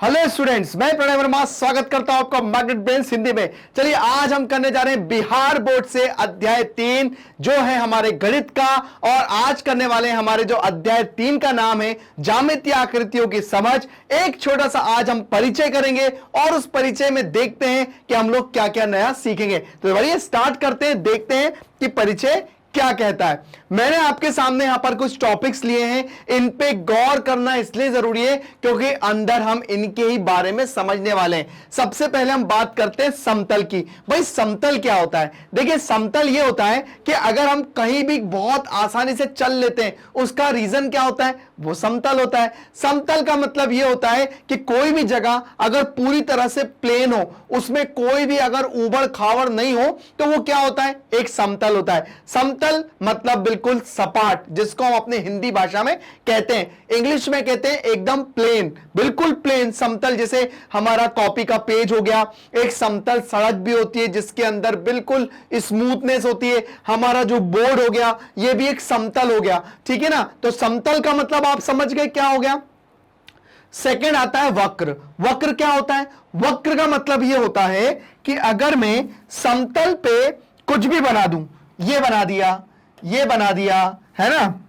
Hello students, मैं प्रणय वर्मा स्वागत करता हूं आपका मैग्नेट ब्रेन्स हिंदी में। चलिए आज हम करने जा रहे हैं बिहार बोर्ड से अध्याय 3 जो है हमारे गणित का। और आज करने वाले हैं हमारे जो अध्याय 3 का नाम है ज्यामितीय आकृतियों की समझ। एक छोटा सा आज हम परिचय करेंगे और उस परिचय में देखते हैं कि हम लोग क्या क्या नया सीखेंगे। तो बढ़िए स्टार्ट करते हैं, देखते हैं कि परिचय क्या कहता है। मैंने आपके सामने यहां पर कुछ टॉपिक्स लिए हैं, इन पे गौर करना इसलिए जरूरी है क्योंकि अंदर हम इनके ही बारे में समझने वाले हैं। सबसे पहले हम बात करते हैं समतल की। भाई समतल क्या होता है? देखिए समतल ये होता है कि अगर हम कहीं भी बहुत आसानी से चल लेते हैं, उसका रीजन क्या होता है? वो समतल होता है। समतल का मतलब ये होता है कि कोई भी जगह अगर पूरी तरह से प्लेन हो, उसमें कोई भी अगर ऊबड़ खाबड़ नहीं हो, तो वो क्या होता है? एक समतल होता है। समतल मतलब बिल्कुल सपाट, जिसको हम अपने हिंदी भाषा में कहते हैं, इंग्लिश में कहते हैं एकदम प्लेन, बिल्कुल प्लेन समतल। जैसे हमारा कॉपी का पेज हो गया, एक समतल सड़क भी होती है जिसके अंदर बिल्कुल स्मूथनेस होती है। हमारा जो बोर्ड हो गया ये भी एक समतल हो गया, ठीक है ना। तो समतल का मतलब आप समझ गए क्या हो गया। सेकंड आता है वक्र। वक्र क्या होता है? वक्र का मतलब यह होता है कि अगर मैं समतल पे कुछ भी बना दूं, ये बना दिया, ये बना दिया, है ना,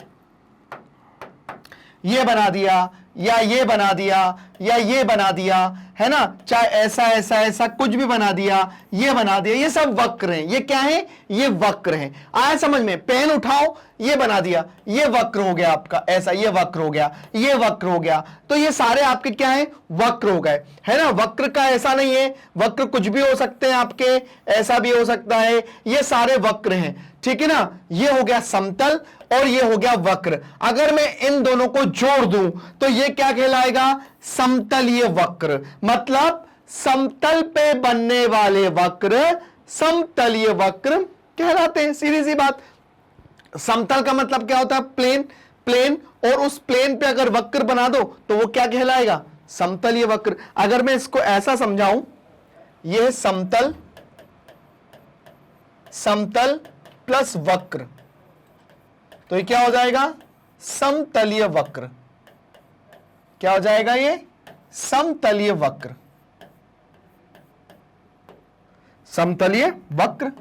ये बना दिया, या ये बना दिया, या ये बना दिया, है ना, चाहे ऐसा ऐसा ऐसा कुछ भी बना दिया, ये बना दिया, ये सब वक्र हैं। ये क्या है? ये वक्र हैं। आया समझ में? पेन उठाओ, ये बना दिया, ये वक्र हो गया आपका, ऐसा ये वक्र हो गया, ये वक्र हो गया। तो ये सारे आपके क्या है? वक्र हो गए, है ना। वक्र का ऐसा नहीं है, वक्र कुछ भी हो सकते हैं आपके, ऐसा भी हो सकता है, ये सारे वक्र हैं, ठीक है ना। ये हो गया समतल और ये हो गया वक्र। अगर मैं इन दोनों को जोड़ दूं तो ये क्या कहलाएगा? समतलीय वक्र। मतलब समतल पे बनने वाले वक्र समतलीय वक्र कहलाते हैं। सीधी सी बात। समतल का मतलब क्या होता है? प्लेन। प्लेन, और उस प्लेन पे अगर वक्र बना दो तो वो क्या कहलाएगा? समतलीय वक्र। अगर मैं इसको ऐसा समझाऊं, यह समतल, समतल प्लस वक्र, तो ये क्या हो जाएगा? समतलीय वक्र। क्या हो जाएगा? ये समतलीय वक्र, समतलीय वक्र,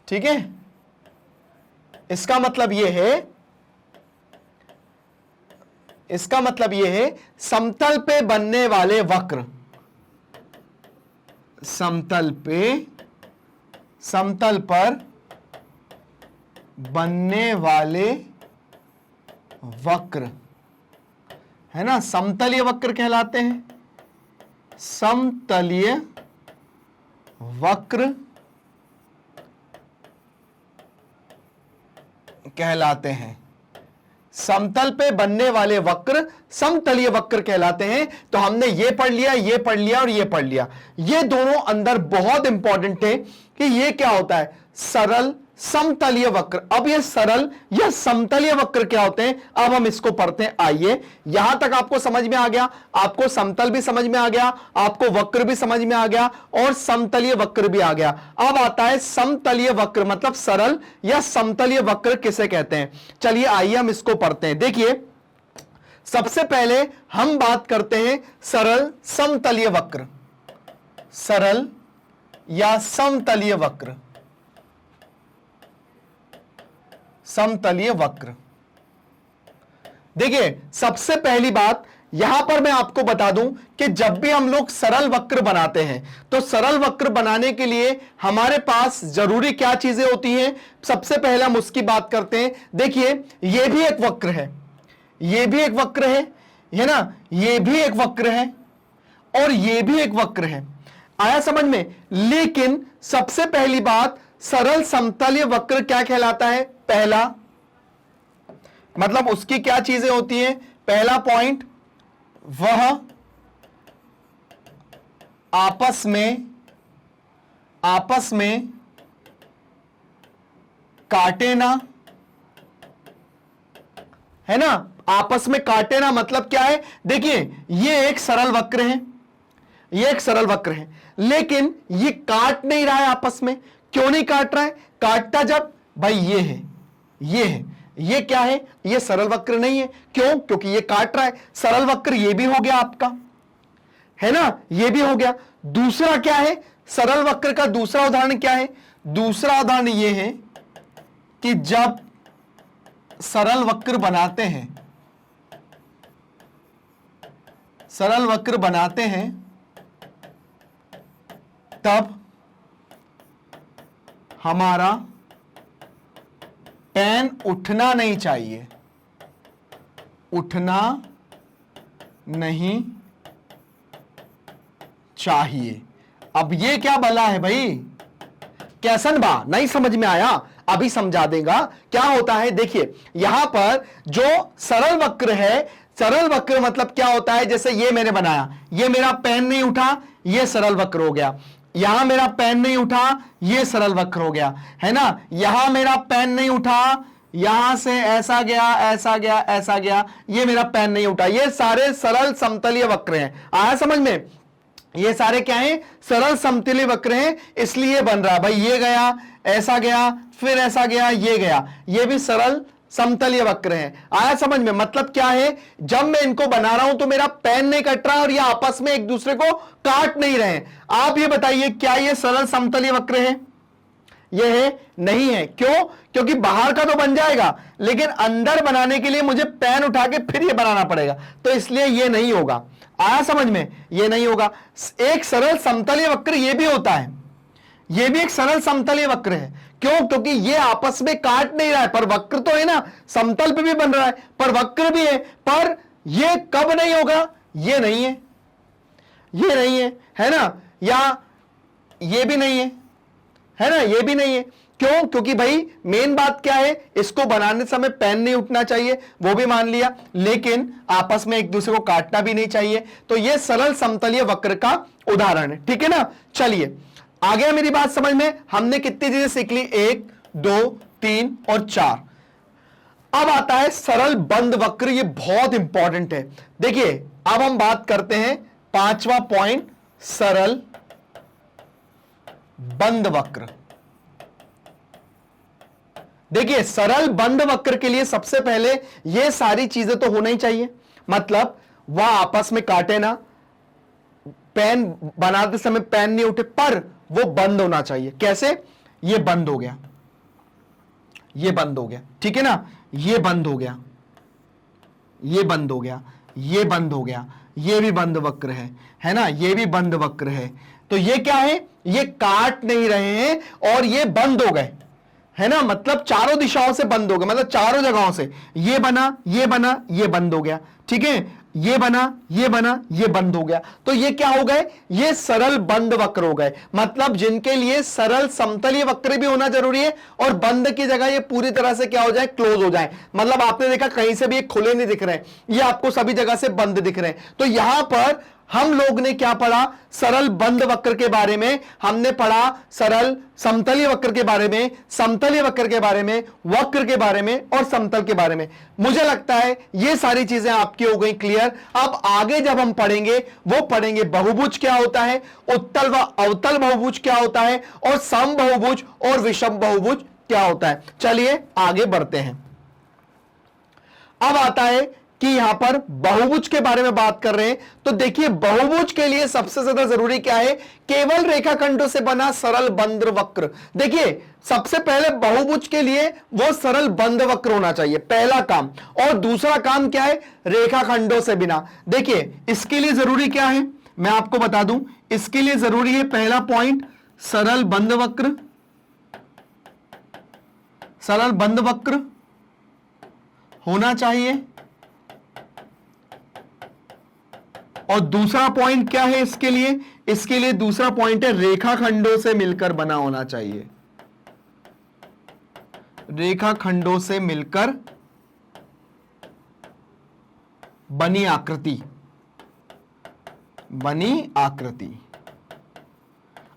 ठीक है। इसका मतलब यह है, इसका मतलब यह है समतल पे बनने वाले वक्र, समतल पे, समतल पर बनने वाले वक्र, है ना, समतलीय वक्र कहलाते हैं। समतलीय वक्र कहलाते हैं। समतल पे बनने वाले वक्र समतलीय वक्र कहलाते हैं। तो हमने ये पढ़ लिया, ये पढ़ लिया और ये पढ़ लिया। ये दोनों अंदर बहुत इंपॉर्टेंट है कि ये क्या होता है? सरल समतलीय वक्र। अब ये सरल या समतलीय वक्र क्या होते हैं, अब हम इसको पढ़ते हैं। आइए, यहां तक आपको समझ में आ गया, आपको समतल भी समझ में आ गया, आपको वक्र भी समझ में आ गया और समतलीय वक्र भी आ गया। अब आता है समतलीय वक्र, मतलब सरल या समतलीय वक्र किसे कहते हैं। चलिए आइए हम इसको पढ़ते हैं। देखिए सबसे पहले हम बात करते हैं सरल समतलीय वक्र। सरल या समतलीय वक्र, समतलीय वक्र। देखिए सबसे पहली बात यहां पर मैं आपको बता दूं कि जब भी हम लोग सरल वक्र बनाते हैं तो सरल वक्र बनाने के लिए हमारे पास जरूरी क्या चीजें होती हैं। सबसे पहले हम उसकी बात करते हैं। देखिए यह भी एक वक्र है, यह भी एक वक्र है ना, यह भी एक वक्र है और यह भी एक वक्र है। आया समझ में? लेकिन सबसे पहली बात, सरल समतलीय वक्र क्या कहलाता है? पहला मतलब उसकी क्या चीजें होती हैं? पहला पॉइंट, वह आपस में काटे ना, है ना। आपस में काटे ना मतलब क्या है? देखिए ये एक सरल वक्र है, ये एक सरल वक्र है, लेकिन ये काट नहीं रहा है आपस में। क्यों नहीं काट रहा है? काटता जब, भाई ये है, ये है, ये क्या है, ये सरल वक्र नहीं है। क्यों? क्योंकि ये काट रहा है। सरल वक्र ये भी हो गया आपका, है ना, ये भी हो गया। दूसरा क्या है, सरल वक्र का दूसरा उदाहरण क्या है? दूसरा उदाहरण ये है कि जब सरल वक्र बनाते हैं, सरल वक्र बनाते हैं तब हमारा पेन उठना नहीं चाहिए, उठना नहीं चाहिए। अब ये क्या बला है भाई, कैसन बा, नहीं समझ में आया? अभी समझा देगा क्या होता है। देखिए यहां पर जो सरल वक्र है, सरल वक्र मतलब क्या होता है, जैसे ये मैंने बनाया, ये मेरा पेन नहीं उठा, ये सरल वक्र हो गया। यहां मेरा पेन नहीं उठा, ये सरल वक्र हो गया, है ना। यहां मेरा पेन नहीं उठा, यहां से ऐसा गया, ऐसा गया, ऐसा गया, ये मेरा पेन नहीं उठा। ये सारे सरल समतलीय वक्र हैं। आया समझ में? ये सारे क्या हैं, सरल समतलीय वक्र हैं, इसलिए बन रहा भाई। ये गया, ऐसा गया, फिर ऐसा गया, ये गया, ये भी सरल समतलीय वक्र है। आया समझ में? मतलब क्या है, जब मैं इनको बना रहा हूं तो मेरा पेन नहीं कट रहा और ये आपस में एक दूसरे को काट नहीं रहे। आप ये बताइए क्या ये सरल समतलीय वक्र है? ये है? नहीं है। क्यों? क्योंकि बाहर का तो बन जाएगा, लेकिन अंदर बनाने के लिए मुझे पेन उठा के फिर ये बनाना पड़ेगा, तो इसलिए ये नहीं होगा। आया समझ में? ये नहीं होगा। एक सरल समतलीय वक्र ये भी होता है, ये भी एक सरल समतलीय वक्र है। क्यों? क्योंकि ये आपस में काट नहीं रहा है, पर वक्र तो है ना, समतल पे भी बन रहा है, पर वक्र भी है। पर ये कब नहीं होगा? ये नहीं है, ये नहीं है ना, या ये भी नहीं है ना, ये भी नहीं है। क्यों? क्योंकि भाई मेन बात क्या है, इसको बनाने समय पेन नहीं उठना चाहिए, वो भी मान लिया, लेकिन आपस में एक दूसरे को काटना भी नहीं चाहिए। तो ये सरल समतलीय वक्र का उदाहरण है, ठीक है ना। चलिए आ गया मेरी बात समझ में? हमने कितनी चीजें सीख ली? 1, 2, 3 और 4। अब आता है सरल बंद वक्र। ये बहुत इंपॉर्टेंट है। देखिए अब हम बात करते हैं 5वां पॉइंट, सरल बंद वक्र। देखिए सरल बंद वक्र के लिए सबसे पहले ये सारी चीजें तो होना ही चाहिए, मतलब वह आपस में काटे ना, पेन बनाते समय पेन नहीं उठे, पर वो बंद होना चाहिए। कैसे? ये बंद हो गया, ये बंद हो गया, ठीक है ना, ये बंद हो गया, ये बंद हो गया, ये बंद हो गया, ये भी बंद वक्र है ना, ये भी बंद वक्र है। तो ये क्या है, ये काट नहीं रहे हैं और ये बंद हो गए, है ना, मतलब चारों दिशाओं से बंद हो गए, मतलब चारों जगहों से। ये बना, ये बना, ये बंद हो गया, ठीक है, ये बना, ये बना, ये बंद हो गया। तो ये क्या हो गए? ये सरल बंद वक्र हो गए। मतलब जिनके लिए सरल समतलीय वक्र भी होना जरूरी है और बंद की जगह ये पूरी तरह से क्या हो जाए, क्लोज हो जाए। मतलब आपने देखा कहीं से भी ये खुले नहीं दिख रहे हैं, ये आपको सभी जगह से बंद दिख रहे हैं। तो यहां पर हम लोग ने क्या पढ़ा? सरल बंद वक्र के बारे में हमने पढ़ा, सरल समतलीय वक्र के बारे में, समतलीय वक्र के बारे में, वक्र के बारे में और समतल के बारे में। मुझे लगता है ये सारी चीजें आपकी हो गई क्लियर। अब आगे जब हम पढ़ेंगे वो पढ़ेंगे बहुभुज क्या होता है, उत्तल व अवतल बहुभुज क्या होता है, और सम बहुभुज और विषम बहुभुज क्या होता है। चलिए आगे बढ़ते हैं। अब आता है कि यहां पर बहुभुज के बारे में बात कर रहे हैं। तो देखिए बहुभुज के लिए सबसे ज्यादा जरूरी क्या है? केवल रेखाखंडों से बना सरल बंद वक्र। देखिए सबसे पहले बहुभुज के लिए वो सरल बंद वक्र होना चाहिए, पहला काम। और दूसरा काम क्या है? रेखाखंडों से बिना। देखिए इसके लिए जरूरी क्या है मैं आपको बता दूं। इसके लिए जरूरी है पहला पॉइंट, सरल बंद वक्र, सरल बंद वक्र होना चाहिए। और दूसरा पॉइंट क्या है इसके लिए? इसके लिए दूसरा पॉइंट है रेखाखंडों से मिलकर बना होना चाहिए, रेखाखंडों से मिलकर बनी आकृति, बनी आकृति।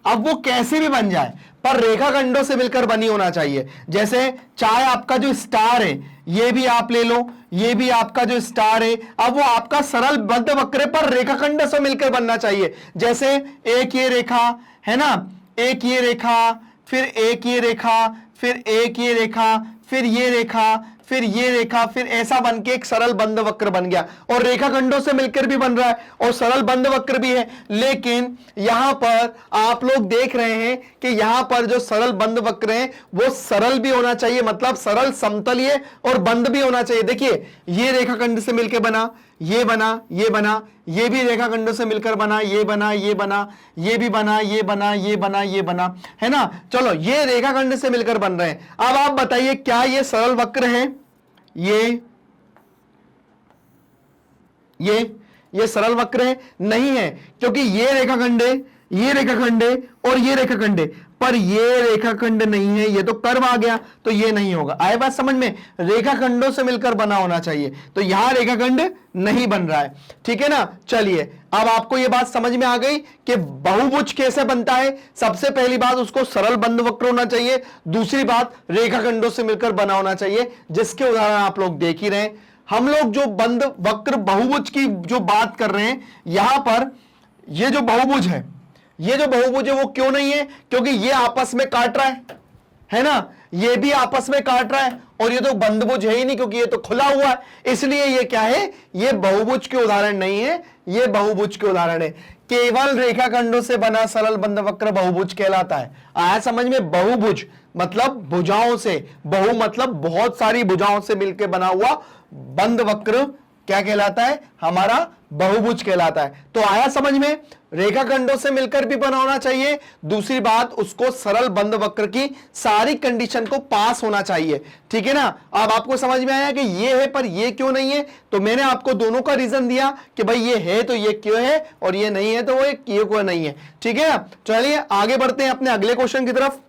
अब वो कैसे भी बन जाए पर रेखाखंडों से मिलकर बनी होना चाहिए। जैसे चाहे आपका जो स्टार है ये भी आप ले लो, ये भी आपका जो स्टार है, अब वो आपका सरल बंद वक्र पर रेखाखंड से मिलकर बनना चाहिए। जैसे एक ये रेखा है ना, एक ये रेखा, फिर एक ये रेखा, फिर एक ये रेखा, फिर ये रेखा, फिर ये रेखा, फिर ऐसा बन के एक सरल बंद वक्र बन गया, और रेखाखंडों से मिलकर भी बन रहा है और सरल बंद वक्र भी है। लेकिन यहां पर आप लोग देख रहे हैं कि यहां पर जो सरल बंद वक्र है वो सरल भी होना चाहिए, मतलब सरल समतलीय और बंद भी होना चाहिए। देखिए ये रेखाखंड से मिलकर बना, ये बना, ये बना, ये भी रेखाखंडों से मिलकर बना, ये बना, ये बना, ये भी बना, ये बना, ये बना, ये बना, है ना। चलो ये रेखाखंड से मिलकर बन रहे हैं। अब आप बताइए क्या ये सरल वक्र है? ये सरल वक्र है? नहीं है, क्योंकि ये रेखाखंड है, ये रेखाखंड है और ये रेखाखंड है, पर ये रेखाखंड नहीं है, ये तो कर्व आ गया, तो ये नहीं होगा। आए बात समझ में? रेखाखंडों से मिलकर बना होना चाहिए, तो यहां रेखाखंड नहीं बन रहा है, ठीक है ना। चलिए अब आपको ये बात समझ में आ गई कि बहुभुज कैसे बनता है। सबसे पहली बात, उसको सरल बंद वक्र होना चाहिए। दूसरी बात, रेखाखंडों से मिलकर बना होना चाहिए, जिसके उदाहरण आप लोग देख ही रहे हैं। हम लोग जो बंद वक्र बहुभुज की जो बात कर रहे हैं, यहां पर ये जो बहुभुज है, ये जो बहुभुज है वो क्यों नहीं है? क्योंकि ये आपस में काट रहा है ना, ये भी आपस में काट रहा है, और ये तो बंदभुज है ही नहीं क्योंकि ये तो खुला हुआ है, इसलिए ये क्या है? ये बहुभुज के उदाहरण नहीं है, ये बहुभुज के उदाहरण है। केवल रेखाखंडों से बना सरल बंद वक्र बहुभुज कहलाता है। आया समझ में? बहुभुज मतलब भुजाओं से, बहु मतलब बहुत सारी भुजाओं से मिलकर बना हुआ बंद वक्र क्या कहलाता है? हमारा बहुभुज कहलाता है। तो आया समझ में? रेखाखंडों से मिलकर भी बना होना चाहिए। दूसरी बात, उसको सरल बंद वक्र की सारी कंडीशन को पास होना चाहिए, ठीक है ना। अब आपको समझ में आया कि ये है पर ये क्यों नहीं है? तो मैंने आपको दोनों का रीजन दिया कि भाई ये है तो ये क्यों है, और ये नहीं है तो वो ये क्यों नहीं है, ठीक है ना। चलिए आगे बढ़ते हैं अपने अगले क्वेश्चन की तरफ।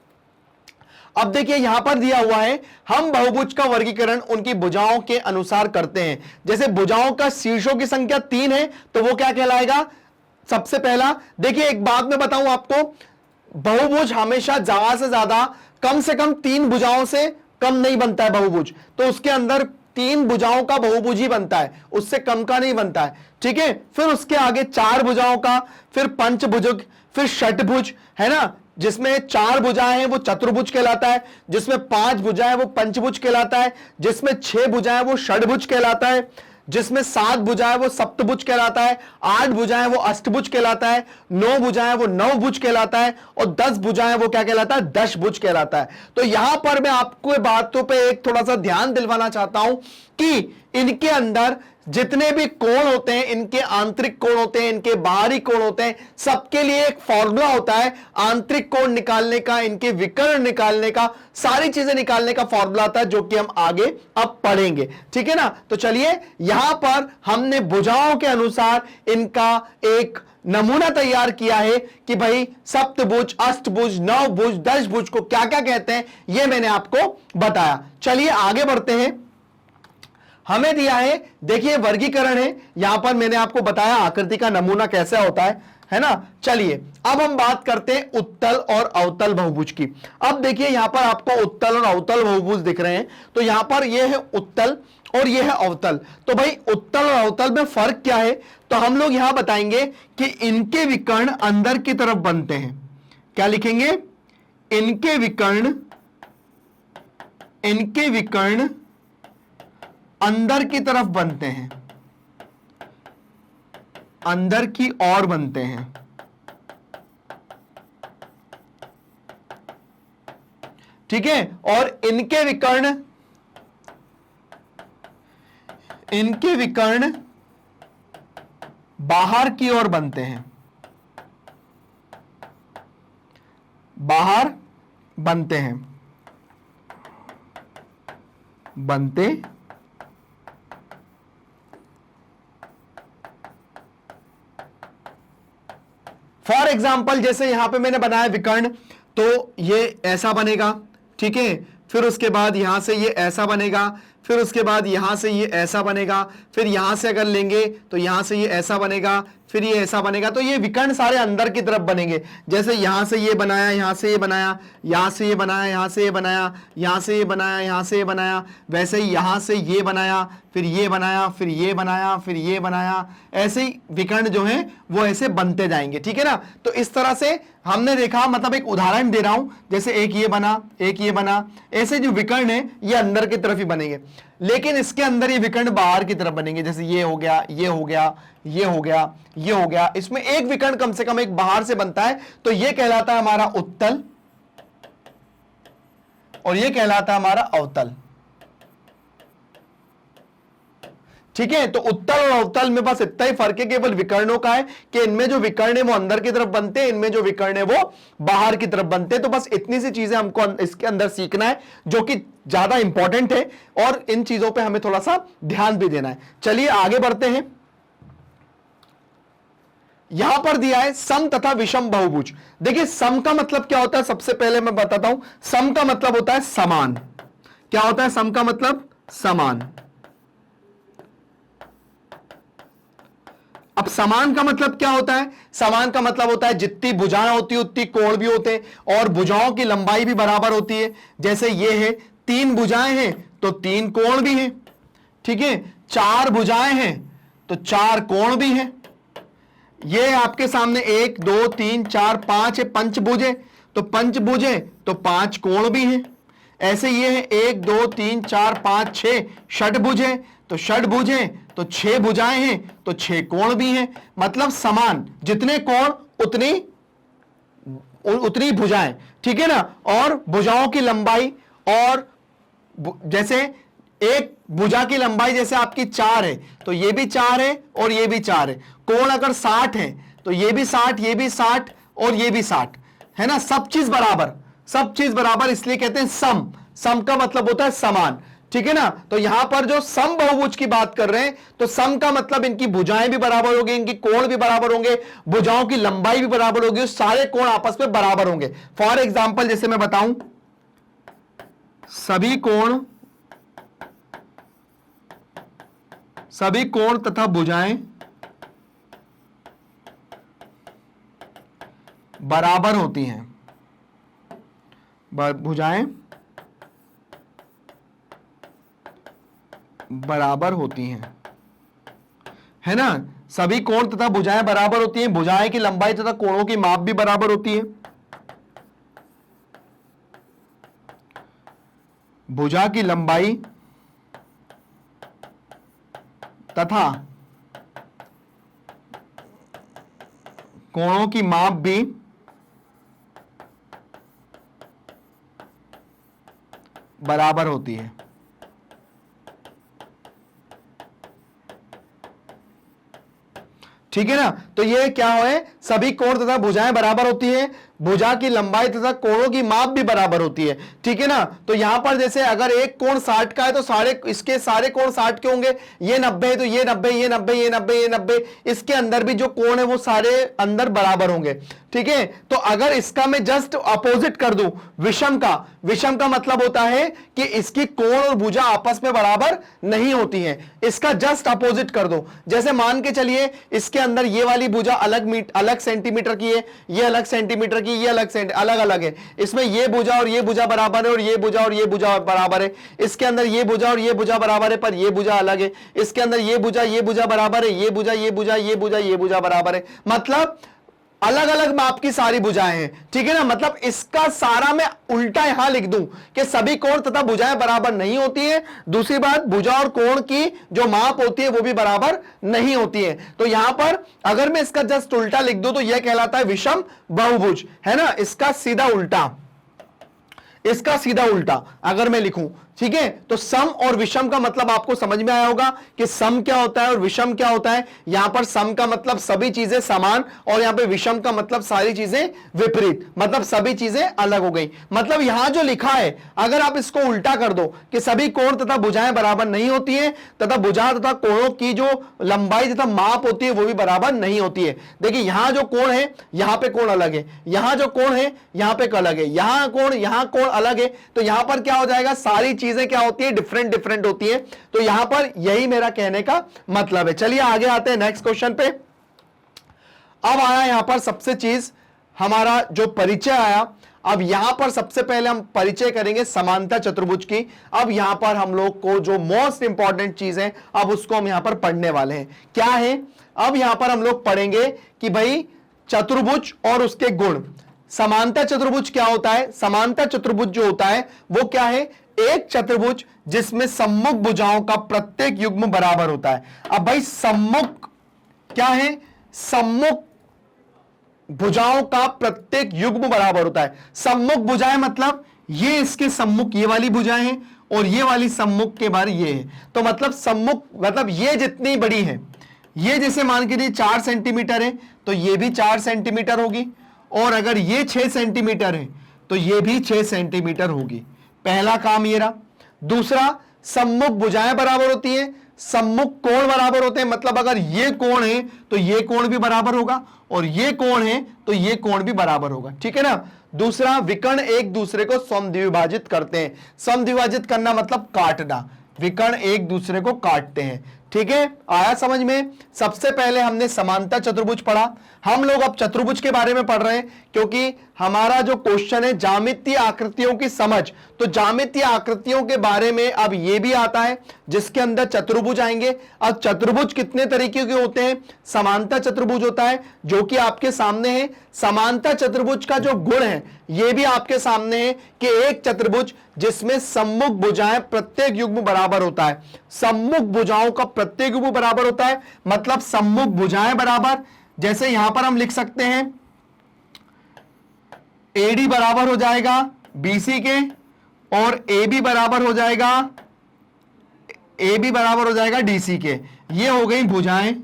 अब देखिए यहां पर दिया हुआ है, हम बहुभुज का वर्गीकरण उनकी भुजाओं के अनुसार करते हैं। जैसे भुजाओं का शीर्षों की संख्या 3 है तो वो क्या कहलाएगा? सबसे पहला देखिए, एक बात मैं बताऊं आपको, बहुभुज हमेशा ज्यादा से ज्यादा कम से कम 3 भुजाओं से कम नहीं बनता है बहुभुज, तो उसके अंदर 3 भुजाओं का बहुभुज ही बनता है, उससे कम का नहीं बनता है, ठीक है। फिर उसके आगे 4 भुजाओं का, फिर पंचभुज, फिर षटभुज, है ना, जिसमें 4 भुजाएं हैं वो चतुर्भुज कहलाता है, जिसमें 5 भुजाएं वो पंचभुज कहलाता है, जिसमें 6 भुजाएं वो षटभुज कहलाता है, जिसमें 7 भुजाएं वो सप्तभुज कहलाता है, 8 भुजाएं वो अष्टभुज कहलाता है, 9 भुजाएं वो नवभुज कहलाता है, और 10 भुजाएं वो क्या कहलाता है? दशभुज कहलाता है। तो यहां पर मैं आपको बातों पे एक थोड़ा सा ध्यान दिलवाना चाहता हूं कि इनके अंदर जितने भी कोण होते हैं, इनके आंतरिक कोण होते हैं, इनके बाहरी कोण होते हैं, सबके लिए एक फॉर्मूला होता है आंतरिक कोण निकालने का, इनके विकर्ण निकालने का, सारी चीजें निकालने का फॉर्मूला आता है, जो कि हम आगे अब पढ़ेंगे, ठीक है ना। तो चलिए यहां पर हमने भुजाओं के अनुसार इनका एक नमूना तैयार किया है कि भाई सप्तभुज, अष्टभुज, नवभुज, दशभुज को क्या क्या कहते हैं, यह मैंने आपको बताया। चलिए आगे बढ़ते हैं। हमें दिया है, देखिए वर्गीकरण है, यहां पर मैंने आपको बताया आकृति का नमूना कैसा होता है ना। चलिए अब हम बात करते हैं उत्तल और अवतल बहुभुज की। अब देखिए यहां पर आपको उत्तल और अवतल बहुभुज दिख रहे हैं, तो यहां पर यह है उत्तल और यह है अवतल। तो भाई उत्तल और अवतल में फर्क क्या है? तो हम लोग यहां बताएंगे कि इनके विकर्ण अंदर की तरफ बनते हैं। क्या लिखेंगे? इनके विकर्ण अंदर की तरफ बनते हैं, अंदर की ओर बनते हैं, ठीक है। और इनके विकर्ण बाहर की ओर बनते हैं, बाहर बनते हैं, फॉर एग्जाम्पल जैसे यहां पे मैंने बनाया विकर्ण, तो ये ऐसा बनेगा, ठीक है। फिर उसके बाद यहां से ये ऐसा बनेगा, फिर उसके बाद यहां से ये ऐसा बनेगा, फिर यहां से अगर लेंगे तो यहां से ये ऐसा बनेगा, फिर ये ऐसा बनेगा। तो ये विकर्ण सारे अंदर की तरफ बनेंगे। जैसे यहां से ये बनाया, यहां से ये बनाया, यहां से ये बनाया, यहां से ये बनाया, यहां से ये बनाया, यहां से ये बनाया, वैसे ही यहां से ये बनाया, फिर ये बनाया, फिर ये बनाया, फिर ये बनाया। ऐसे ही विकर्ण जो है वो ऐसे बनते जाएंगे, ठीक है ना। तो इस तरह से हमने देखा, मतलब एक उदाहरण दे रहा हूं, जैसे एक ये बना, एक ये बना, ऐसे जो विकर्ण है ये अंदर की तरफ ही बनेंगे। लेकिन इसके अंदर ये विकर्ण बाहर की तरफ बनेंगे, जैसे ये हो गया, ये हो गया, ये हो गया, ये हो गया, इसमें एक विकर्ण कम से कम एक बाहर से बनता है, तो ये कहलाता है हमारा उत्तल और ये कहलाता है हमारा अवतल। ठीक है, तो उत्तल और अवतल में बस इतना ही फर्क है, केवल विकर्णों का है कि इनमें जो विकर्ण है वो अंदर की तरफ बनते हैं, इनमें जो विकर्ण है वो बाहर की तरफ बनते हैं। तो बस इतनी सी चीजें हमको इसके अंदर सीखना है जो कि ज्यादा इंपॉर्टेंट है और इन चीजों पे हमें थोड़ा सा ध्यान भी देना है। चलिए आगे बढ़ते हैं। यहां पर दिया है सम तथा विषम बहुभुज। देखिए सम का मतलब क्या होता है, सबसे पहले मैं बताता हूं। सम का मतलब होता है समान। क्या होता है सम का मतलब? समान। अब समान का मतलब क्या होता है? समान का मतलब होता है जितनी भुजाएं होती है उतनी कोण भी होते हैं और भुजाओं की लंबाई भी बराबर होती है। जैसे ये है 3 भुजाएं हैं तो 3 कोण भी हैं। ठीक है, 4 भुजाएं हैं तो 4 कोण भी हैं। ये आपके सामने 1 2 3 4 5 है, पंचभुज है, तो पंचभुज है तो 5 कोण भी हैं। ऐसे ये है 1 2 3 4 5 6 षटभुज है, तो षटभुज है तो 6 भुजाएं हैं तो 6 कोण भी हैं। मतलब समान, जितने कोण उतनी भुजाएं। ठीक है ना, और भुजाओं की लंबाई, और जैसे एक भुजा की लंबाई जैसे आपकी 4 है तो ये भी 4 है और ये भी 4 है। कोण अगर 60 है तो ये भी 60, ये भी 60 और ये भी 60 है ना, सब चीज बराबर, सब चीज बराबर, इसलिए कहते हैं सम। सम का मतलब होता है समान। ठीक है ना, तो यहां पर जो सम बहुभुज की बात कर रहे हैं तो सम का मतलब इनकी भुजाएं भी बराबर होंगी, इनकी कोण भी बराबर होंगे, भुजाओं की लंबाई भी बराबर होगी, सारे कोण आपस में बराबर होंगे। फॉर एग्जाम्पल जैसे मैं बताऊं, सभी कोण तथा भुजाएं बराबर होती हैं, भुजाएं बराबर होती हैं, है ना। सभी कोण तथा भुजाएं बराबर होती हैं, भुजाएं की लंबाई तथा कोणों की माप भी बराबर होती है। भुजा की लंबाई तथा कोणों की माप भी बराबर होती है। ठीक है ना, तो ये क्या है, सभी कोण तथा भुजाएं बराबर होती है, भुजा की लंबाई तथा कोणों की माप भी बराबर होती है। ठीक है ना, तो यहां पर जैसे अगर एक कोण 60 का है तो इसके सारे कोण 60 के होंगे। ये 90 है तो ये 90, ये 90, ये 90, ये 90, इसके अंदर भी जो कोण है वो सारे अंदर बराबर होंगे। ठीक है, तो अगर इसका मैं जस्ट अपोजिट कर दूं विषम का मतलब होता है कि इसकी कोण और भुजा आपस में बराबर नहीं होती है। इसका जस्ट अपोजिट कर दो, जैसे मान के चलिए इसके अंदर ये वाली भुजा अलग सेंटीमीटर की है, ये अलग सेंटीमीटर की, ये अलग अलग है। इसमें ये भुजा और ये भुजा बराबर है और ये भुजा और ये भुजा बराबर है। इसके अंदर ये भुजा और ये भुजा बराबर है पर ये भुजा अलग है। इसके अंदर ये भुजा बराबर है, ये भुजा ये भुजा बराबर है। मतलब अलग अलग माप की सारी भुजाएं हैं। ठीक है ना, मतलब इसका सारा मैं उल्टा यहां लिख दूं कि सभी कोण तथा भुजाएं बराबर नहीं होती है। दूसरी बात, भुजा और कोण की जो माप होती है वो भी बराबर नहीं होती है। तो यहां पर अगर मैं इसका जस्ट उल्टा लिख दूं तो यह कहलाता है विषम बहुभुज, है ना। इसका सीधा उल्टा अगर मैं लिखूं, ठीक है, तो सम और विषम का मतलब आपको समझ में आया होगा कि सम क्या होता है और विषम क्या होता है। यहां पर सम का मतलब सभी चीजें समान और यहां पे विषम का मतलब सारी चीजें विपरीत, मतलब सभी चीजें अलग हो गई। मतलब यहां जो लिखा है अगर आप इसको उल्टा कर दो कि सभी कोण तथा भुजाएं बराबर नहीं होती है तथा भुजा तथा कोणों की जो लंबाई तथा माप होती है वो भी बराबर नहीं होती है। देखिए यहां जो कोण है यहां पे कोण अलग है, यहां जो कोण है यहां पे अलग है, यहां कोण अलग है। तो यहां पर क्या हो जाएगा, सारी चीजें क्या होती है, डिफरेंट होती है। तो यहां पर यही मेरा कहने का मतलब है। चलिए आगे आते हैं नेक्स्ट क्वेश्चन पे। अब आया यहां पर सबसे चीज हमारा जो परिचय आया। अब यहां पर सबसे पहले हम परिचय करेंगे समांतर चतुर्भुज की। अब यहां पर हम लोग को जो मोस्ट इंपॉर्टेंट चीज है अब उसको हम यहां पर पढ़ने वाले हैं। क्या है, अब यहां पर हम लोग पढ़ेंगे कि भाई चतुर्भुज और उसके गुण। समांतर चतुर्भुज क्या होता है, समांतर चतुर्भुज जो होता है वो क्या है, एक चतुर्भुज जिसमें सम्मुख भुजाओं का प्रत्येक युग्म बराबर होता है। अब भाई सम्मुख क्या है? सम्मुख भुजाओं का प्रत्येक युग्म बराबर होता है। सम्मुख भुजाएं मतलब ये इसके सम्मुख ये वाली भुजाएं हैं और ये वाली सम्मुख के बारे ये है। तो मतलब सम्मुख मतलब ये जितनी बड़ी है, ये जैसे मान के लिए 4 सेंटीमीटर है तो ये भी 4 सेंटीमीटर होगी, और अगर ये 6 सेंटीमीटर है तो ये भी 6 सेंटीमीटर होगी। पहला काम ये रहा। दूसरा, सम्मुख भुजाएं बराबर होती हैं, सम्मुख कोण बराबर होते हैं। मतलब अगर ये कोण है तो ये कोण भी बराबर होगा, और ये कोण है तो ये कोण भी बराबर होगा। ठीक है ना। दूसरा, विकर्ण एक दूसरे को समद्विभाजित करते हैं। समद्विभाजित करना मतलब काटना। विकर्ण एक दूसरे को काटते हैं। ठीक है, आया समझ में। सबसे पहले हमने समांतर चतुर्भुज पढ़ा। हम लोग अब चतुर्भुज के बारे में पढ़ रहे हैं, क्योंकि हमारा जो क्वेश्चन है ज्यामितीय आकृतियों की समझ, तो ज्यामितीय आकृतियों के बारे में अब ये भी आता है जिसके अंदर चतुर्भुज आएंगे। अब चतुर्भुज कितने तरीके के होते हैं? समांतर चतुर्भुज होता है जो कि आपके सामने है। समांतर चतुर्भुज का जो गुण है ये भी आपके सामने है कि एक चतुर्भुज जिसमें सम्मुख भुजाएं प्रत्येक युग्म बराबर होता है। सम्मुख भुजाओं का प्रत्येक युग्म बराबर होता है, मतलब सम्मुख भुजाएं बराबर। जैसे यहां पर हम लिख सकते हैं AD बराबर हो जाएगा BC के, और AB बराबर हो जाएगा DC के। ये हो गई भुजाएं।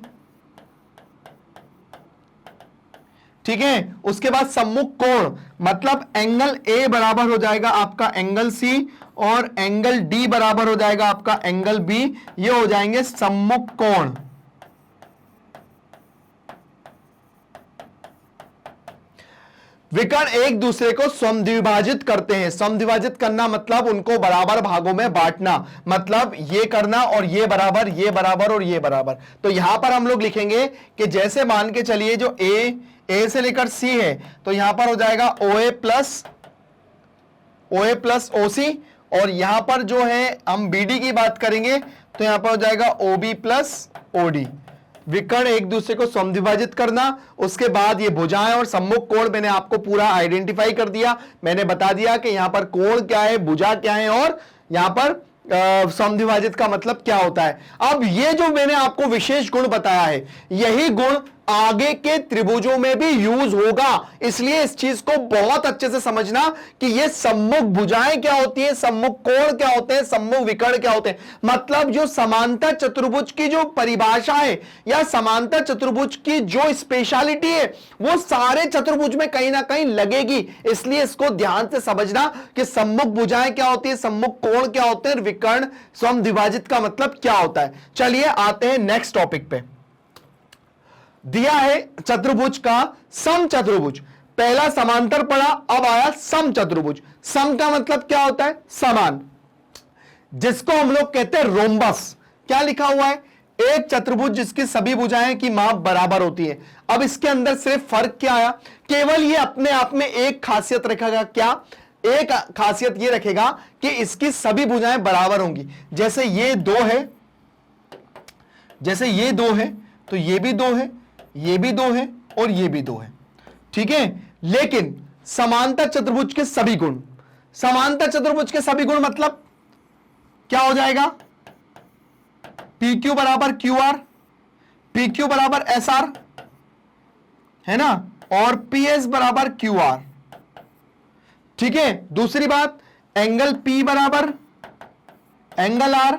ठीक है, उसके बाद सम्मुख कोण मतलब एंगल A बराबर हो जाएगा आपका एंगल C, और एंगल D बराबर हो जाएगा आपका एंगल B। ये हो जाएंगे सम्मुख कोण। विकर्ण एक दूसरे को समद्विभाजित करते हैं। समद्विभाजित करना मतलब उनको बराबर भागों में बांटना, मतलब ये करना और ये बराबर, ये बराबर और ये बराबर। तो यहां पर हम लोग लिखेंगे कि जैसे मान के चलिए जो A से लेकर C है, तो यहां पर हो जाएगा OA प्लस OC, और यहां पर जो है हम BD की बात करेंगे तो यहां पर हो जाएगा OB प्लस OD। विकर्ण एक दूसरे को समद्विभाजित करना। उसके बाद ये भुजाएं और सम्मुख कोण मैंने आपको पूरा आइडेंटिफाई कर दिया। मैंने बता दिया कि यहां पर कोण क्या है, भुजा क्या है, और यहां पर समद्विभाजित का मतलब क्या होता है। अब ये जो मैंने आपको विशेष गुण बताया है, यही गुण आगे के त्रिभुजों में भी यूज होगा। इसलिए इस चीज को बहुत अच्छे से समझना कि ये सम्मुख भुजाएं क्या होती है, सम्मुख कोण क्या होते हैं, सम्मुख विकर्ण क्या होते हैं। मतलब जो समांतर चतुर्भुज की जो परिभाषा है या समांतर चतुर्भुज की जो स्पेशलिटी है वो सारे चतुर्भुज में कहीं ना कहीं लगेगी। इसलिए इसको ध्यान से समझना कि सम्मुख भुजाएं क्या होती है, सम्मुख कोण क्या होते हैं, विकर्ण समद्विभाजित का मतलब क्या होता है। चलिए आते हैं नेक्स्ट टॉपिक पे। दिया है चतुर्भुज का सम चतुर्भुज। पहला समांतर पढ़ा, अब आया सम चतुर्भुज। सम का मतलब क्या होता है? समान, जिसको हम लोग कहते हैं रोम्बस। क्या लिखा हुआ है? एक चतुर्भुज जिसकी सभी भुजाएं की माप बराबर होती है। अब इसके अंदर सिर्फ फर्क क्या आया? केवल ये अपने आप में एक खासियत रखेगा। क्या एक खासियत ये रखेगा कि इसकी सभी भुजाएं बराबर होंगी। जैसे ये दो है, जैसे ये दो है तो ये भी दो है, ये भी दो है और ये भी दो है। ठीक है, लेकिन समांतर चतुर्भुज के सभी गुण, समांतर चतुर्भुज के सभी गुण मतलब क्या हो जाएगा? PQ बराबर QR, PQ बराबर SR है ना, और PS बराबर QR। ठीक है, दूसरी बात, एंगल P बराबर एंगल R,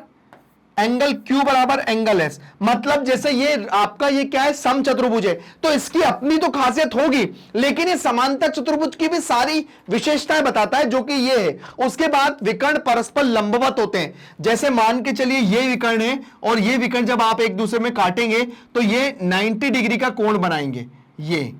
एंगल Q बराबर एंगल S। मतलब जैसे ये आपका ये क्या है? सम चतुर्भुज है, तो इसकी अपनी तो खासियत होगी, लेकिन ये समांतर चतुर्भुज की भी सारी विशेषताएं बताता है, जो कि ये है। उसके बाद विकर्ण परस्पर लंबवत होते हैं। जैसे मान के चलिए ये विकर्ण है और ये विकर्ण जब आप एक दूसरे में काटेंगे तो ये 90 डिग्री का कोण बनाएंगे, ये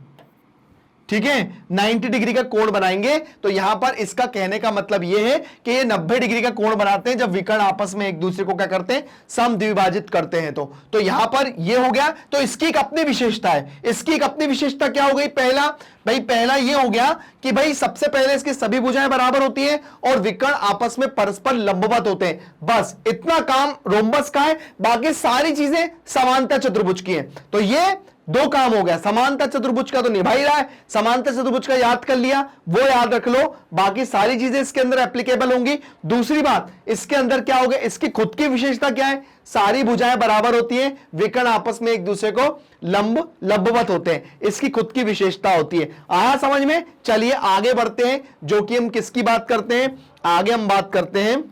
ठीक है 90 डिग्री का कोण बनाएंगे। तो यहां पर इसका कहने का मतलब यह है कि ये 90 डिग्री का कोण बनाते हैं जब विकर्ण आपस में एक दूसरे को क्या करते हैं? समद्विभाजित करते हैं। तो यहां पर ये हो गया। तो इसकी एक अपनी विशेषता है। इसकी एक अपनी विशेषता क्या हो गई? पहला ये हो गया कि भाई सबसे पहले इसकी सभी भुजाएं बराबर होती हैं और विकर्ण आपस में परस्पर लंबवत होते हैं। बस इतना काम रोम्बस का है, बाकी सारी चीजें समांतर चतुर्भुज की हैं। तो ये दो काम हो गया, समांतर चतुर्भुज का तो निभा ही रहा है, समांतर चतुर्भुज का याद कर लिया, वो याद रख लो, बाकी सारी चीजें इसके अंदर एप्लीकेबल होंगी। दूसरी बात, इसके अंदर क्या हो गया, इसकी खुद की विशेषता क्या है, सारी भुजाएं बराबर होती हैं, विकर्ण आपस में एक दूसरे को लंबवत होते हैं, इसकी खुद की विशेषता होती है। आया समझ में? चलिए आगे बढ़ते हैं, जो कि हम किसकी बात करते हैं, आगे हम बात करते हैं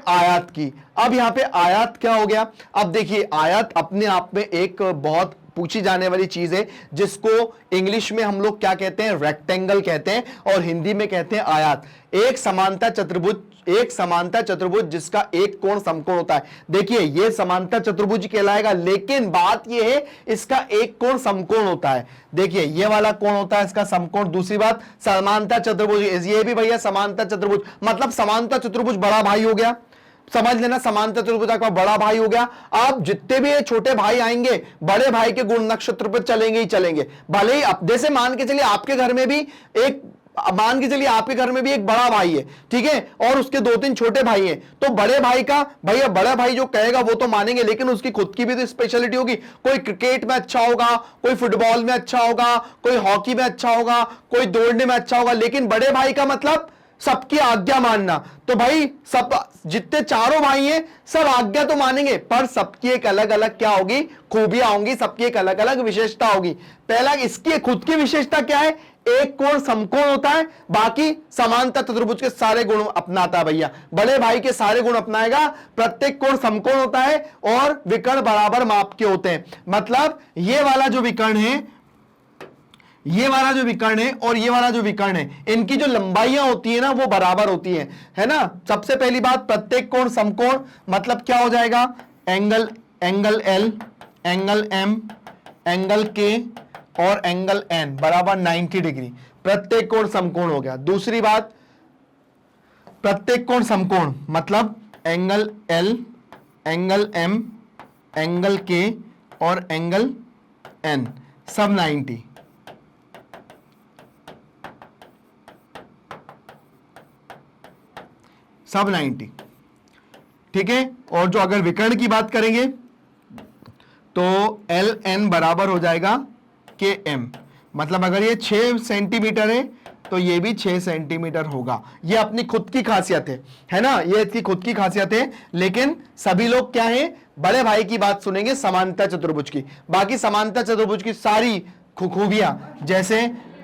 आयात की। अब यहां पे आयात क्या हो गया, अब देखिए आयात अपने आप में एक बहुत पूछी जाने वाली चीज है, जिसको इंग्लिश में हम लोग क्या कहते हैं, रेक्टेंगल कहते हैं, और हिंदी में कहते हैं आयात। एक समांतर चतुर्भुज जिसका एक कोण समकोण होता है। देखिए ये समांतर चतुर्भुज कहलाएगा, लेकिन बात ये है इसका एक कोण समकोण होता है। देखिए ये वाला कोण होता है इसका समकोण। दूसरी बात, समांतर चतुर्भुज, ये भी भैया समांतर चतुर्भुज, मतलब समांतर चतुर्भुज बड़ा भाई हो गया, समझ लेना, समांतर चतुर्भुज का बड़ा भाई हो गया। अब जितने भी छोटे भाई आएंगे, बड़े भाई के गुण नक्षत्र पर चलेंगे ही चलेंगे। भले ही जैसे मान के चलिए आपके घर में भी एक बड़ा भाई है, ठीक है, और उसके 2-3 छोटे भाई हैं, तो बड़े भाई का भैया, बड़ा भाई जो कहेगा वो तो मानेंगे, लेकिन उसकी खुद की भी तो स्पेशलिटी होगी। कोई क्रिकेट में अच्छा होगा, कोई फुटबॉल में अच्छा होगा, कोई हॉकी में अच्छा होगा, कोई दौड़ने में अच्छा होगा, लेकिन बड़े भाई का मतलब सबकी आज्ञा मानना। तो भाई सब जितने चारों भाई हैं सब आज्ञा तो मानेंगे, पर सबकी एक अलग अलग क्या होगी, खूबियां होंगी, सबकी एक अलग अलग विशेषता होगी। पहला, इसकी खुद की विशेषता क्या है, एक कोण समकोण होता है, बाकी समांतर चतुर्भुज के सारे गुण अपनाता है। भैया बड़े भाई के सारे गुण अपनाएगा, प्रत्येक कोण समकोण होता है और विकर्ण बराबर माप के होते हैं। मतलब ये वाला जो विकर्ण है और ये वाला जो विकर्ण है, इनकी जो लंबाइयां होती है ना वो बराबर होती है ना। सबसे पहली बात, प्रत्येक कोण समकोण, मतलब क्या हो जाएगा, angle L, angle M, angle K और एंगल एन बराबर 90 डिग्री, प्रत्येक कोण समकोण हो गया। दूसरी बात, प्रत्येक कोण समकोण मतलब angle L, angle M, angle K और एंगल एन सब 90, सब 90, ठीक है। और जो अगर विकर्ण की बात करेंगे तो एल एन बराबर हो जाएगा के एम, मतलब अगर ये 6 सेंटीमीटर है तो ये भी 6 सेंटीमीटर होगा। ये अपनी खुद की खासियत है ना, ये इसकी खुद की खासियत है। लेकिन सभी लोग क्या है, बड़े भाई की बात सुनेंगे समांतर चतुर्भुज की। बाकी समांतर चतुर्भुज की सारी खूबियां, जैसे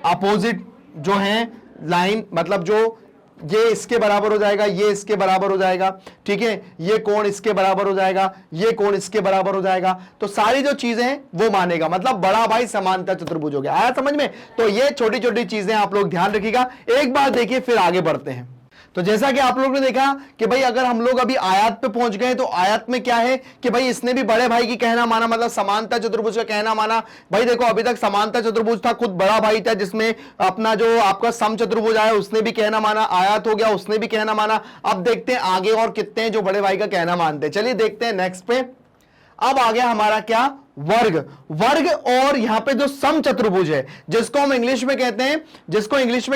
अपोजिट जो है लाइन, मतलब जो ये इसके बराबर हो जाएगा, ये इसके बराबर हो जाएगा, ठीक है, ये कोण इसके बराबर हो जाएगा, ये कोण इसके बराबर हो जाएगा, तो सारी जो चीजें हैं वो मानेगा, मतलब बड़ा भाई समांतर चतुर्भुज हो गया। आया समझ में? तो ये छोटी छोटी चीजें आप लोग ध्यान रखिएगा। एक बार देखिए फिर आगे बढ़ते हैं। तो जैसा कि आप लोगों ने देखा कि भाई अगर हम लोग अभी आयात पे पहुंच गए, तो आयात में क्या है कि भाई इसने भी बड़े भाई की कहना माना, मतलब समांतर चतुर्भुज का कहना माना। भाई देखो अभी तक समांतर चतुर्भुज था, खुद बड़ा भाई था, जिसमें अपना जो आपका सम चतुर्भुज आया उसने भी कहना माना, आयात हो गया उसने भी कहना माना। अब देखते हैं आगे और कितने हैं जो बड़े भाई का कहना मानते हैं। चलिए देखते हैं नेक्स्ट पे। अब आ गया हमारा क्या, वर्ग। और यहां पे जो सम चतुर्भुज है, जिसको इंग्लिश में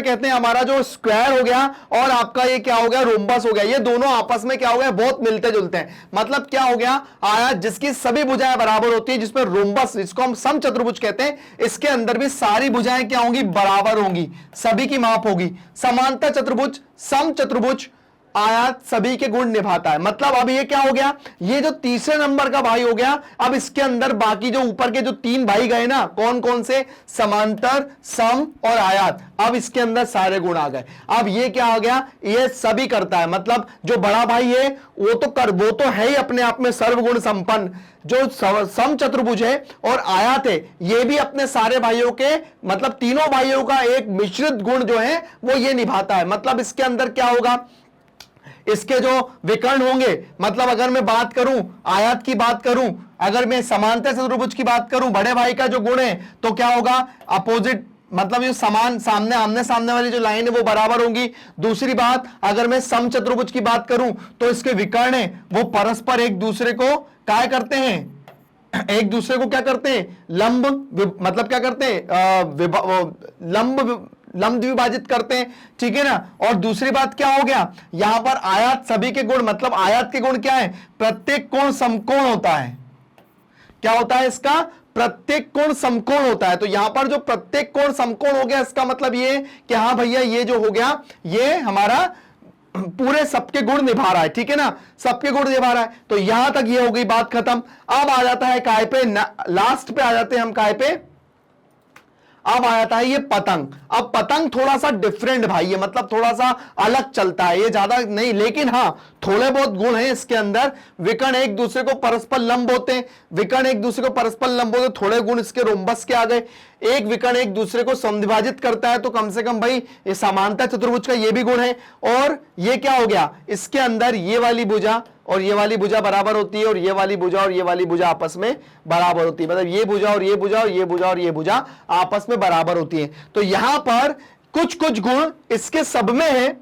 कहते हैं हमारा जो स्क्वायर हो गया, और आपका ये क्या हो गया, रोम्बस हो गया। ये दोनों आपस में क्या हो गया, बहुत मिलते जुलते हैं। मतलब क्या हो गया, आयत जिसकी सभी भुजाएं बराबर होती है, जिसमें रोम्बस, जिसको हम सम चतुर्भुज कहते हैं, इसके अंदर भी सारी भुजाएं क्या होंगी, बराबर होंगी, सभी की माप होगी। समांतर चतुर्भुज, सम चतुर्भुज, आयात सभी के गुण निभाता है। मतलब अब ये क्या हो गया, ये जो तीसरे नंबर का भाई हो गया, अब इसके अंदर बाकी जो ऊपर के जो 3 भाई गए ना, कौन कौन से, समांतर, सम और आयात, अब इसके अंदर सारे गुण आ गए। अब ये क्या हो गया, ये सभी करता है। मतलब जो बड़ा भाई है वो तो है ही अपने आप में सर्वगुण संपन्न। जो सम चतुर्भुज है और आयात है, ये भी अपने सारे भाइयों के, मतलब तीनों भाइयों का एक मिश्रित गुण जो है वो ये निभाता है। मतलब इसके अंदर क्या होगा, इसके जो विकर्ण होंगे, मतलब अगर मैं बात करूं आयात की बात करूं, अगर मैं समांतर चतुर्भुज की बात करूं, बड़े भाई का जो गुण है तो क्या होगा, अपोजिट, मतलब ये समान, सामने आमने सामने वाली जो लाइन है वो बराबर होंगी। दूसरी बात, अगर मैं सम चतुर्भुज की बात करूं तो इसके विकर्ण है वो परस्पर एक दूसरे को क्या करते हैं, एक दूसरे को क्या करते हैं, लंब, मतलब क्या करते हैं, लंब द्विभाजित करते हैं, ठीक है ना। और दूसरी बात क्या हो गया, यहां पर आयात सभी के गुण, मतलब आयात के गुण क्या है, प्रत्येक कोण समकोण होता है, क्या होता है इसका, प्रत्येक कोण समकोण होता है। तो यहां पर जो प्रत्येक कोण समकोण हो गया, इसका मतलब ये कि हाँ भैया ये जो हो गया ये हमारा पूरे सबके गुण निभा रहा है, ठीक है ना, सबके गुण निभा रहा है। तो यहां तक ये हो गई बात खत्म। अब आ जाता है काय पे, लास्ट पे आ जाते हैं हम काय पे, अब आ जाता है ये पतंग। अब पतंग थोड़ा सा डिफरेंट भाई, ये मतलब थोड़ा सा अलग चलता है, ये ज्यादा नहीं, लेकिन हाँ थोड़े बहुत गुण हैं इसके अंदर। विकर्ण एक दूसरे को परस्पर लंब होते हैं, विकर्ण एक दूसरे को परस्पर लंब होते हैं, थोड़े गुण इसके रोम्बस के आ गए। एक विकर्ण एक दूसरे को समविभाजित करता है, तो कम से कम भाई ये समानता चतुर्भुज का ये भी गुण है। और ये क्या हो गया, इसके अंदर ये वाली भुजा और ये वाली भुजा बराबर होती है, और ये वाली भुजा और ये वाली भुजा आपस में बराबर होती है, मतलब ये भुजा और ये भुजा और ये भुजा और ये भुजा आपस में बराबर होती है। तो यहां पर कुछ कुछ गुण इसके सब में है,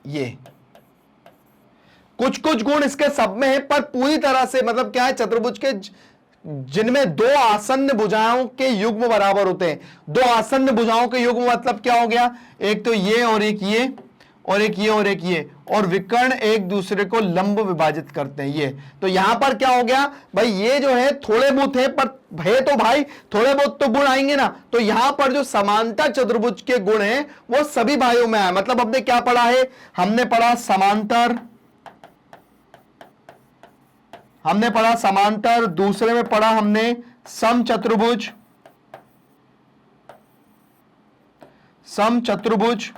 ये कुछ कुछ गुण इसके सब में है, पर पूरी तरह से मतलब क्या है, चतुर्भुज के जिनमें दो आसन्न भुजाओं के युग्म बराबर होते हैं। दो आसन्न भुजाओं के युग्म मतलब क्या हो गया, एक तो ये और एक ये और एक ये और एक ये, और विकर्ण एक दूसरे को लंब विभाजित करते हैं ये। तो यहां पर क्या हो गया भाई, ये जो है थोड़े बहुत है, पर है तो भाई थोड़े बहुत तो गुण आएंगे ना। तो यहां पर जो समांतर चतुर्भुज के गुण हैं वो सभी भाइयों में आए। मतलब हमने क्या पढ़ा है, हमने पढ़ा समांतर, हमने पढ़ा समांतर, दूसरे में पढ़ा हमने समचतुर्भुज, समचतुर्भुज,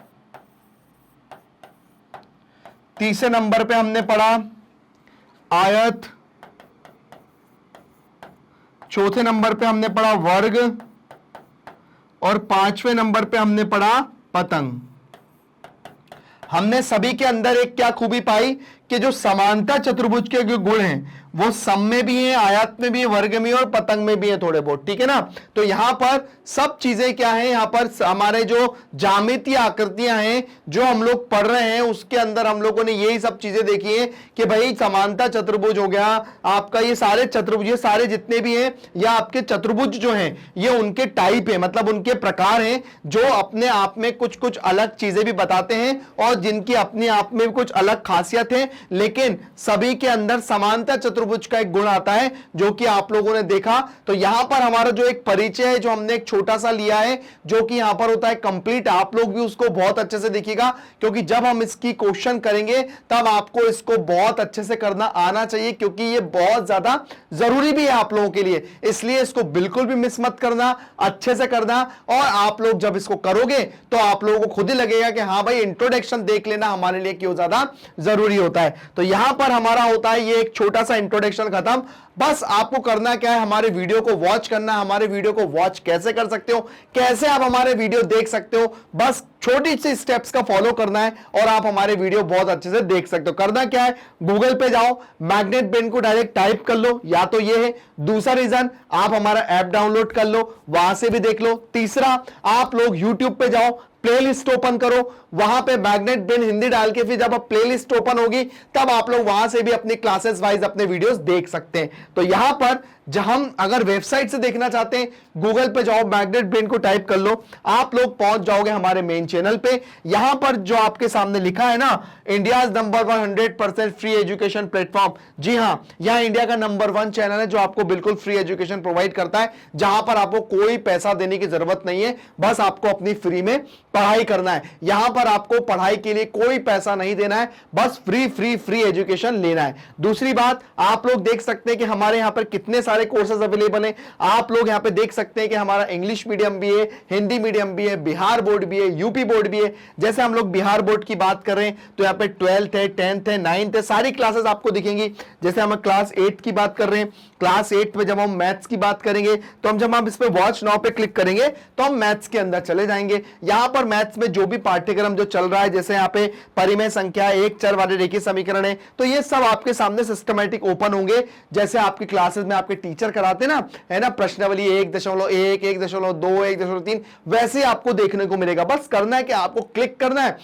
तीसरे नंबर पे हमने पढ़ा आयत, चौथे नंबर पे हमने पढ़ा वर्ग, और पांचवें नंबर पे हमने पढ़ा पतंग। हमने सभी के अंदर एक क्या खूबी पाई कि जो समांतर चतुर्भुज के जो गुण हैं वो सम में भी है, आयत में भी है, वर्ग में और पतंग में भी है थोड़े बहुत, ठीक है ना। तो यहां पर सब चीजें क्या है, यहां पर हमारे जो ज्यामितीय आकृतियां हैं जो हम लोग पढ़ रहे हैं उसके अंदर हम लोगों ने यही सब चीजें देखी है कि भाई समांतर चतुर्भुज हो गया आपका, ये सारे चतुर्भुज, ये सारे जितने भी हैं या आपके चतुर्भुज जो हैं ये उनके टाइप है, मतलब उनके प्रकार हैं जो अपने आप में कुछ कुछ अलग चीजें भी बताते हैं और जिनकी अपने आप में कुछ अलग खासियत है, लेकिन सभी के अंदर समांतर चतुर्भुज का एक गुण आता है जो कि आप लोगों ने देखा। तो यहां पर हमारा जो एक परिचय है जो हमने एक छोटा सा लिया है जो कि यहां पर होता है कंप्लीट, आप लोग भी उसको बहुत अच्छे से देखिएगा क्योंकि जब हम इसकी क्वेश्चन करेंगे तब आपको इसको बहुत अच्छे से करना आना चाहिए क्योंकि ये बहुत ज्यादा जरूरी भी है आप लोगों के लिए, इसलिए इसको बिल्कुल भी मिस मत करना, अच्छे से करना। और आप लोग जब इसको करोगे तो आप लोगों को खुद ही लगेगा कि हाँ भाई इंट्रोडक्शन देख लेना हमारे लिए क्यों ज्यादा जरूरी होता है। तो यहां पर हमारा होता है ये एक छोटा सा इंट्रोडक्शन खत्म। बस आपको करना क्या है, हमारे वीडियो को वॉच करना। हमारे वीडियो को वॉच कैसे कर सकते हो, कैसे आप हमारे वीडियो देख सकते हो, बस छोटी सी स्टेप्स का फॉलो करना है और आप हमारे वीडियो बहुत अच्छे से देख सकते हो। करना क्या है, गूगल पे जाओ, मैग्नेट ब्रेन को डायरेक्ट टाइप कर लो, या तो ये है। दूसरा रीजन, आप हमारा ऐप डाउनलोड कर लो, वहां से भी देख लो। तीसरा, आप लोग यूट्यूब पे जाओ, प्लेलिस्ट ओपन करो, वहां पे मैग्नेट ब्रेन हिंदी डाल के फिर जब प्लेलिस्ट ओपन होगी तब आप लोग वहां से भी अपनी क्लासेस वाइज अपने वीडियोस देख सकते हैं। तो यहां पर जहां हम अगर वेबसाइट से देखना चाहते हैं, गूगल पे जाओ, मैग्नेट ब्रेन को टाइप कर लो, आप लोग पहुंच जाओगे हमारे मेन चैनल पे। यहां पर जो आपके सामने लिखा है ना, India number 100% free education platform, जी हां, यहां इंडिया का नंबर 1 चैनल है जो आपको बिल्कुल फ्री एजुकेशन प्रोवाइड करता है, जहां पर आपको कोई पैसा देने की जरूरत नहीं है, बस आपको अपनी फ्री में पढ़ाई करना है। यहां पर आपको पढ़ाई के लिए कोई पैसा नहीं देना है, बस फ्री एजुकेशन लेना है। दूसरी बात, आप लोग देख सकते हैं कि हमारे यहां पर कितने सारे कोर्सेज अवेलेबल हैं। आप लोग यहां पे देख सकते हैं कि हमारा इंग्लिश मीडियम भी है, हिंदी मीडियम भी है, बिहार बोर्ड भी है, यूपी बोर्ड भी है। जैसे हम लोग बिहार बोर्ड की बात कर रहे हैं तो यहां पे 12th है, 10th है, 9th है, सारी क्लासेस आपको दिखेंगी। जैसे हम क्लास 8 की बात कर रहे हैं, क्लास 8 में जब हम मैथ्स की बात करेंगे तो जब हम इस पे वॉच नाउ पे क्लिक करेंगे तो हम मैथ्स के अंदर चले जाएंगे। यहां पर मैथ्स में जो भी पाठ्यक्रम जो चल रहा है, जैसे यहाँ पे परिमेय संख्या, एक चर वाले रेखीय समीकरण है, तो ये सब आपके सामने सिस्टमैटिक ओपन होंगे। जैसे आपकी क्लासेस में आपके टीचर कराते ना, है ना, प्रश्नावली 1.1, 1.2, 1.3, वैसे आपको देखने को मिलेगा। बस करना है कि आपको क्लिक करना है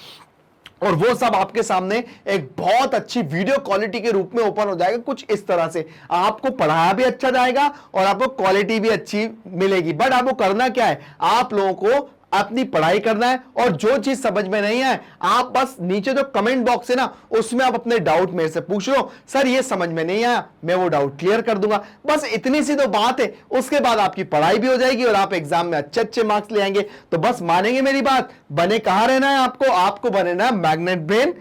और वो सब आपके सामने एक बहुत अच्छी वीडियो क्वालिटी के रूप में ओपन हो जाएगा। कुछ इस तरह से आपको पढ़ाया भी अच्छा जाएगा और आपको क्वालिटी भी अच्छी मिलेगी। बट आपको करना क्या है, आप लोगों को अपनी पढ़ाई करना है और जो चीज समझ में नहीं आए आप बस नीचे जो कमेंट बॉक्स है ना उसमें आप अपने डाउट मेरे से पूछ लो, सर ये समझ में नहीं आया, मैं वो डाउट क्लियर कर दूंगा। बस इतनी सी तो बात है, उसके बाद आपकी पढ़ाई भी हो जाएगी और आप एग्जाम में अच्छे अच्छे मार्क्स ले आएंगे। तो बस मानेंगे मेरी बात, बने कहां रहना है आपको बनना है मैग्नेट ब्रेन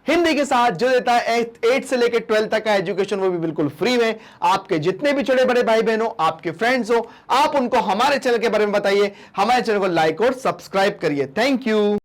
हिंदी के साथ, जो देता है 8 से लेकर 12 तक का एजुकेशन, वो भी बिल्कुल फ्री में। आपके जितने भी छोटे बड़े भाई बहन हो, आपके फ्रेंड्स हो, आप उनको हमारे चैनल के बारे में बताइए, हमारे चैनल को लाइक और सब्सक्राइब करिए। Thank you.